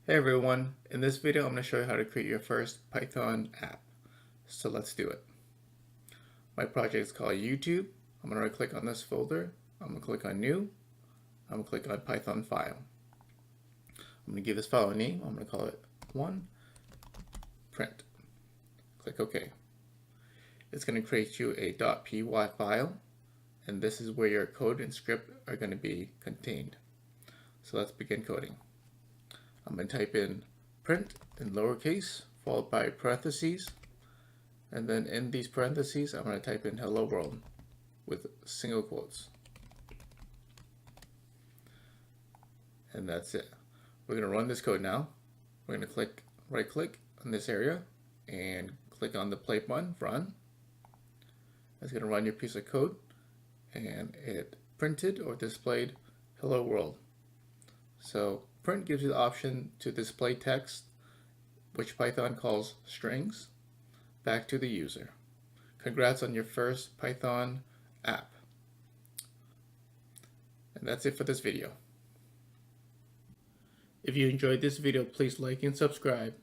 Hey everyone, in this video I'm going to show you how to create your first Python app. So let's do it. My project is called YouTube. I'm going to right click on this folder. I'm going to click on New. I'm going to click on Python File. I'm going to give this file a name. I'm going to call it 1 print. Click OK. It's going to create you a .py file, and this is where your code and script are going to be contained. So let's begin coding. I'm going to type in print in lowercase followed by parentheses, and then in these parentheses I'm going to type in hello world with single quotes, and that's it. We're going to run this code now. We're going to right click on this area and click on the play button, run. It's going to run your piece of code, and it printed or displayed hello world. So print gives you the option to display text, which Python calls strings, back to the user. Congrats on your first Python app. And that's it for this video. If you enjoyed this video, please like and subscribe.